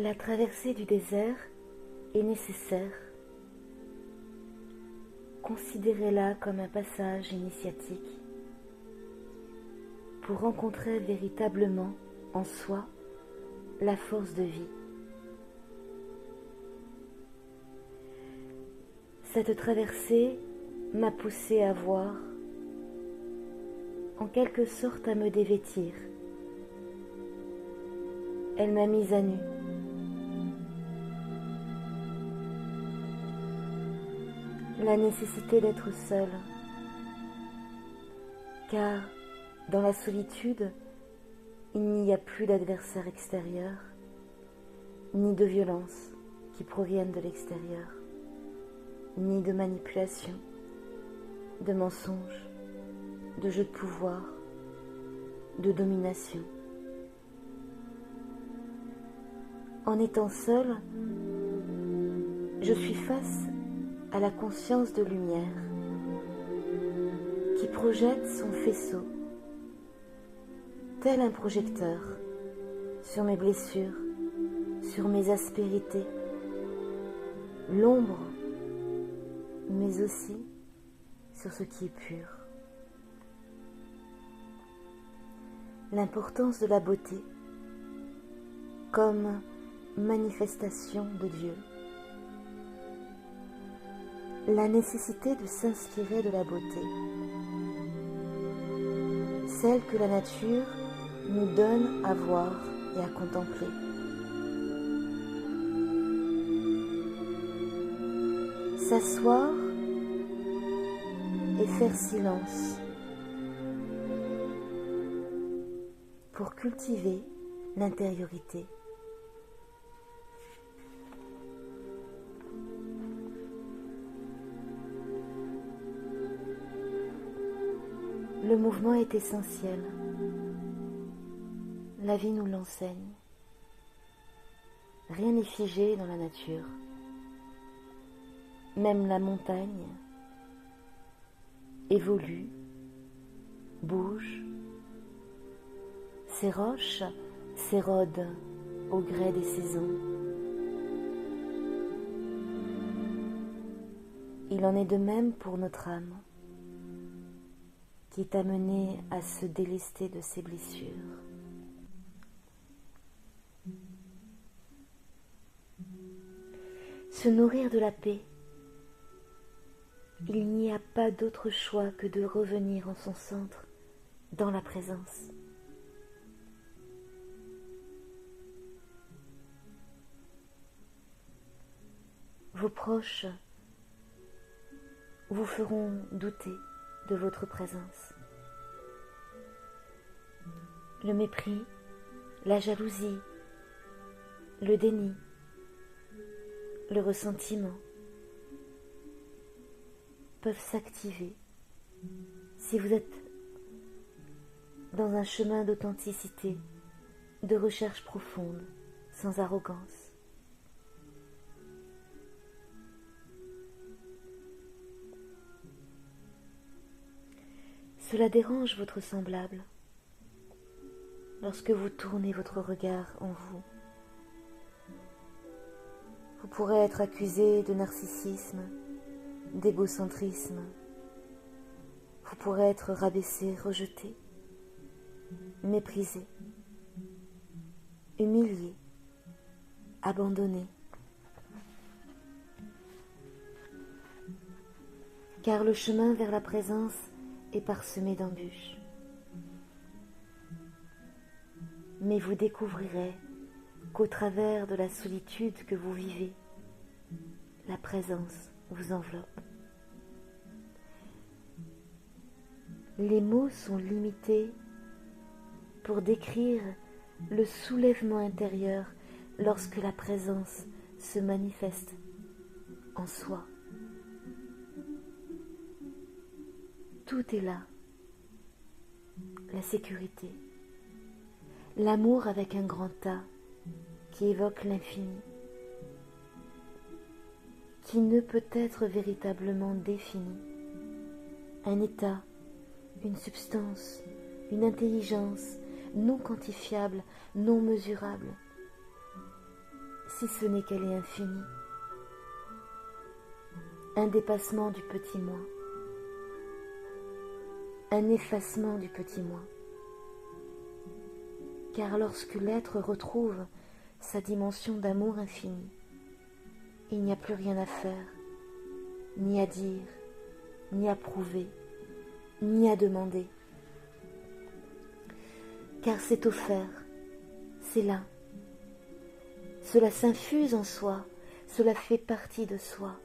La traversée du désert est nécessaire. Considérez-la comme un passage initiatique pour rencontrer véritablement en soi la force de vie. Cette traversée m'a poussé à voir, en quelque sorte à me dévêtir. Elle m'a mise à nu. La nécessité d'être seule, car dans la solitude, il n'y a plus d'adversaire extérieur, ni de violence qui proviennent de l'extérieur, ni de manipulation, de mensonges, de jeu de pouvoir, de domination. En étant seule, je suis face à la conscience de lumière qui projette son faisceau, tel un projecteur, sur mes blessures, sur mes aspérités, l'ombre, mais aussi sur ce qui est pur. L'importance de la beauté comme manifestation de Dieu. La nécessité de s'inspirer de la beauté, celle que la nature nous donne à voir et à contempler. S'asseoir et faire silence pour cultiver l'intériorité. Le mouvement est essentiel. La vie nous l'enseigne. Rien n'est figé dans la nature. Même la montagne évolue, bouge. Ces roches s'érodent au gré des saisons. Il en est de même pour notre âme, qui est amenée à se délester de ses blessures. Se nourrir de la paix. Il n'y a pas d'autre choix que de revenir en son centre, dans la présence. Vos proches vous feront douter de votre présence. Le mépris, la jalousie, le déni, le ressentiment peuvent s'activer si vous êtes dans un chemin d'authenticité, de recherche profonde, sans arrogance. Cela dérange votre semblable lorsque vous tournez votre regard en vous. Vous pourrez être accusé de narcissisme, d'égocentrisme. Vous pourrez être rabaissé, rejeté, méprisé, humilié, abandonné. Car le chemin vers la présence est parsemé d'embûches. Mais vous découvrirez qu'au travers de la solitude que vous vivez, la présence vous enveloppe. Les mots sont limités pour décrire le soulèvement intérieur lorsque la présence se manifeste en soi. Tout est là. La sécurité, l'amour avec un grand A qui évoque l'infini, qui ne peut être véritablement défini. Un état, une substance, une intelligence non quantifiable, non mesurable. si ce n'est qu'elle est infinie. Un dépassement du petit moi, un effacement du petit moi. Car lorsque l'être retrouve sa dimension d'amour infini, il n'y a plus rien à faire, ni à dire, ni à prouver, ni à demander. Car c'est offert, c'est là. Cela s'infuse en soi, cela fait partie de soi.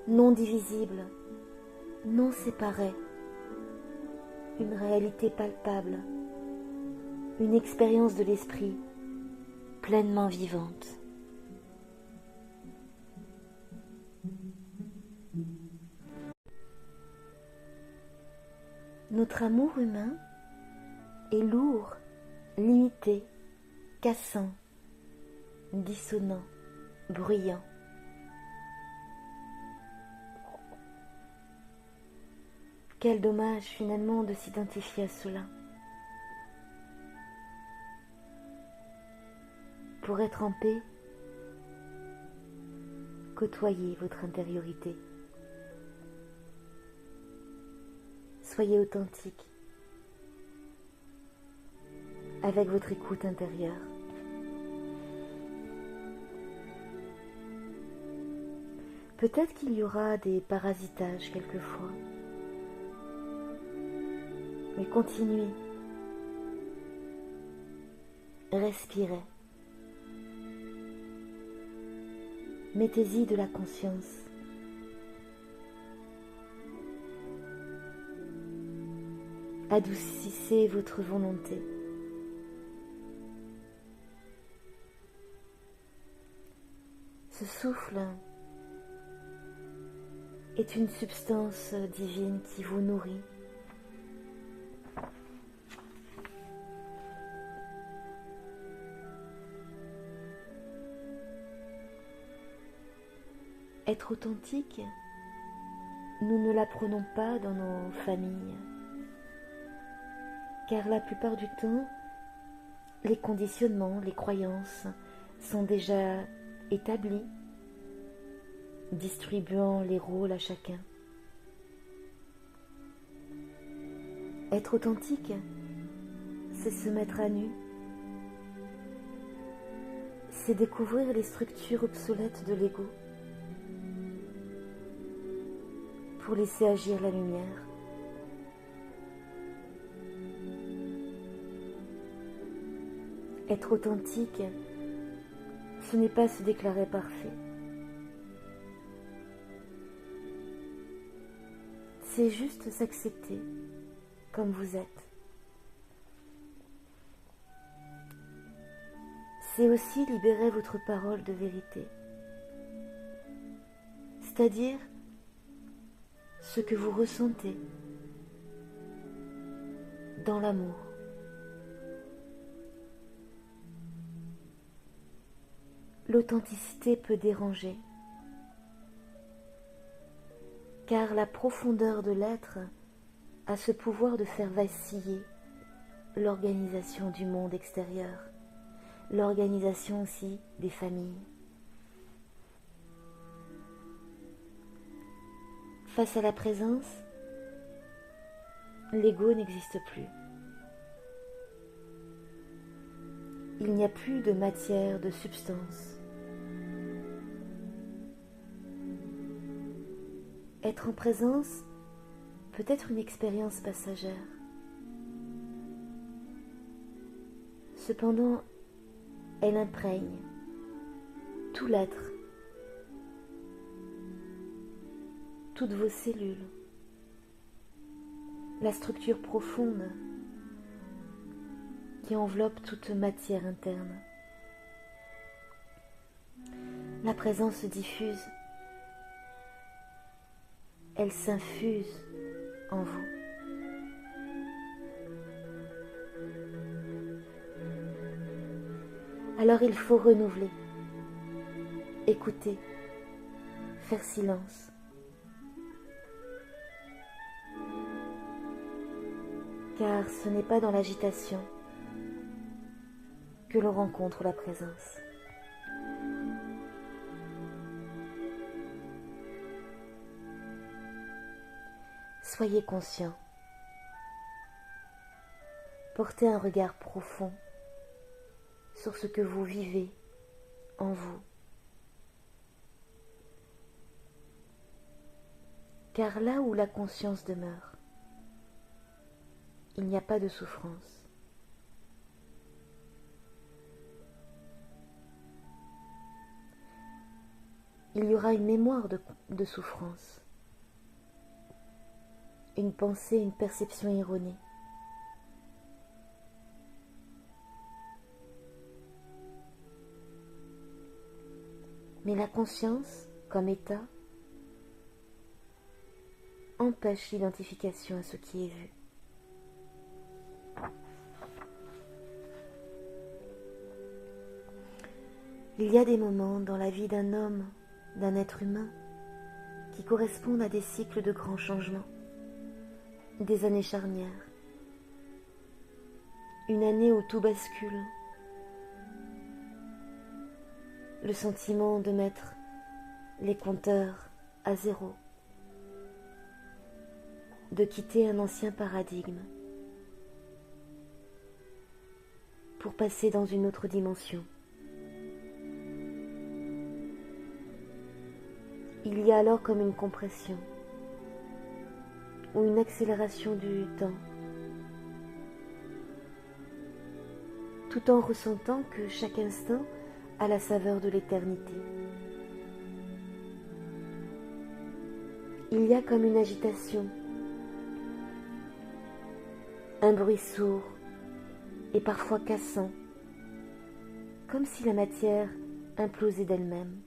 Non divisible, non séparé, une réalité palpable, une expérience de l'esprit pleinement vivante. Notre amour humain est lourd, limité, cassant, dissonant, bruyant. Quel dommage finalement de s'identifier à cela. Pour être en paix, côtoyez votre intériorité. Soyez authentique avec votre écoute intérieure. Peut-être qu'il y aura des parasitages quelquefois, mais continuez, respirez, mettez-y de la conscience. Adoucissez votre volonté. Ce souffle est une substance divine qui vous nourrit. Être authentique, nous ne l'apprenons pas dans nos familles, car la plupart du temps, les conditionnements, les croyances sont déjà établis, distribuant les rôles à chacun. Être authentique, c'est se mettre à nu, c'est découvrir les structures obsolètes de l'ego pour laisser agir la lumière. Être authentique, ce n'est pas se déclarer parfait. C'est juste s'accepter comme vous êtes. C'est aussi libérer votre parole de vérité, c'est-à-dire ce que vous ressentez dans l'amour. L'authenticité peut déranger, car la profondeur de l'être a ce pouvoir de faire vaciller l'organisation du monde extérieur, l'organisation aussi des familles. Face à la présence, l'ego n'existe plus. Il n'y a plus de matière, de substance. Être en présence peut être une expérience passagère. Cependant, elle imprègne tout l'être, toutes vos cellules, la structure profonde qui enveloppe toute matière interne. La présence se diffuse, elle s'infuse en vous. Alors il faut renouveler, écouter, faire silence. Car ce n'est pas dans l'agitation que l'on rencontre la présence. Soyez conscient. Portez un regard profond sur ce que vous vivez en vous. Car là où la conscience demeure, il n'y a pas de souffrance. Il y aura une mémoire de souffrance, une pensée, une perception erronée. Mais la conscience, comme état, empêche l'identification à ce qui est vu. Il y a des moments dans la vie d'un homme, d'un être humain, qui correspondent à des cycles de grands changements, des années charnières, une année où tout bascule, le sentiment de mettre les compteurs à zéro, de quitter un ancien paradigme pour passer dans une autre dimension. Il y a alors comme une compression ou une accélération du temps, tout en ressentant que chaque instant a la saveur de l'éternité. Il y a comme une agitation, un bruit sourd et parfois cassant, comme si la matière implosait d'elle-même.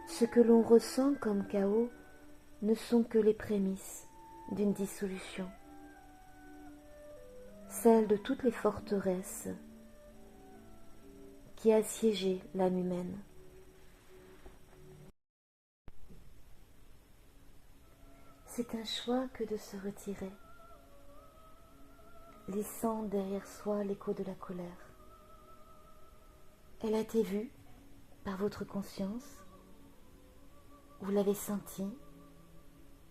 Ce que l'on ressent comme chaos ne sont que les prémices d'une dissolution, celle de toutes les forteresses qui assiégeaient l'âme humaine. C'est un choix que de se retirer, laissant derrière soi l'écho de la colère. Elle a été vue par votre conscience, vous l'avez sentie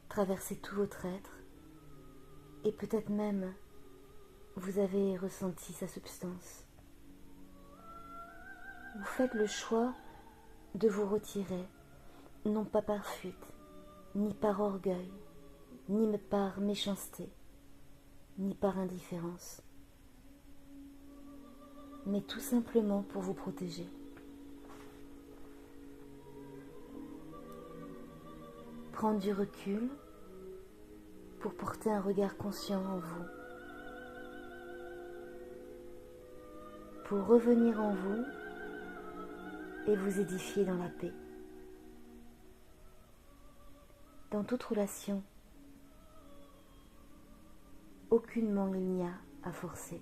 traverser tout votre être, et peut-être même vous avez ressenti sa substance. Vous faites le choix de vous retirer, non pas par fuite, ni par orgueil, ni par méchanceté, ni par indifférence, mais tout simplement pour vous protéger. Prendre du recul pour porter un regard conscient en vous, pour revenir en vous et vous édifier dans la paix. Dans toute relation, aucunement il n'y a à forcer.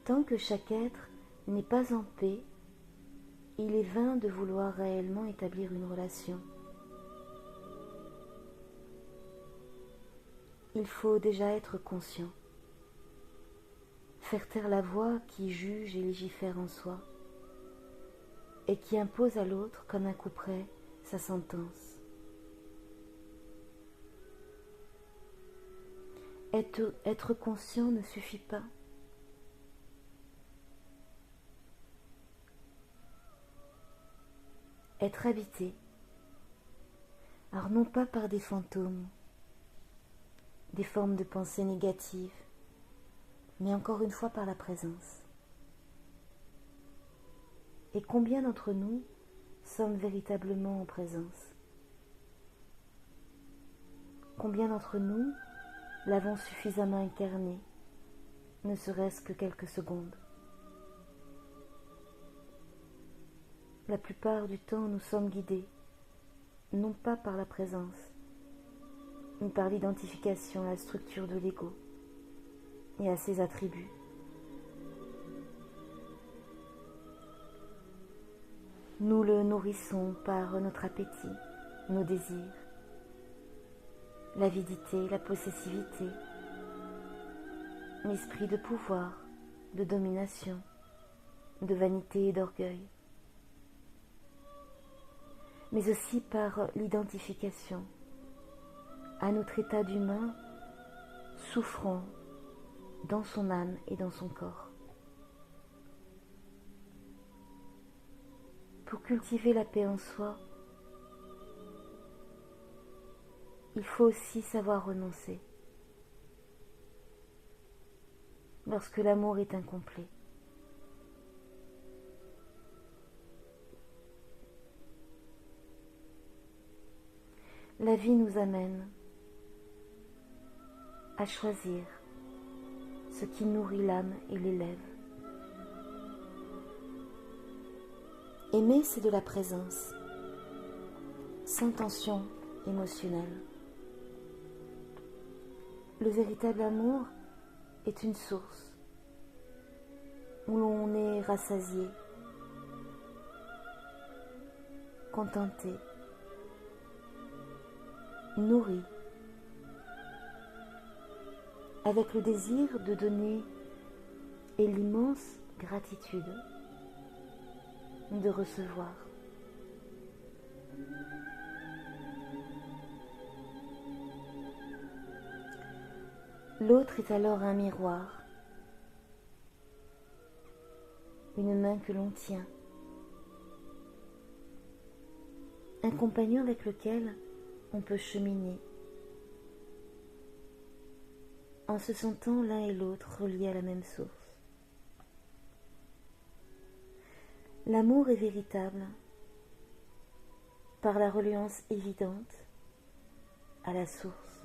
Tant que chaque être n'est pas en paix, il est vain de vouloir réellement établir une relation. Il faut déjà être conscient, faire taire la voix qui juge et légifère en soi, et qui impose à l'autre comme un couperet sa sentence. Être conscient ne suffit pas. Être habité, alors non pas par des fantômes, des formes de pensée négatives, mais encore une fois par la présence. Et combien d'entre nous sommes véritablement en présence? Combien d'entre nous l'avons suffisamment incarné, ne serait-ce que quelques secondes? La plupart du temps, nous sommes guidés, non pas par la présence, mais par l'identification à la structure de l'ego et à ses attributs. Nous le nourrissons par notre appétit, nos désirs, l'avidité, la possessivité, l'esprit de pouvoir, de domination, de vanité et d'orgueil. mais aussi par l'identification à notre état d'humain souffrant dans son âme et dans son corps. Pour cultiver la paix en soi, il faut aussi savoir renoncer lorsque l'amour est incomplet. La vie nous amène à choisir ce qui nourrit l'âme et l'élève. Aimer, c'est de la présence, sans tension émotionnelle. Le véritable amour est une source où l'on est rassasié, contenté, nourri, avec le désir de donner et l'immense gratitude de recevoir. L'autre est alors un miroir, une main que l'on tient, un compagnon avec lequel on peut cheminer, en se sentant l'un et l'autre reliés à la même source. L'amour est véritable par la reliance évidente à la source.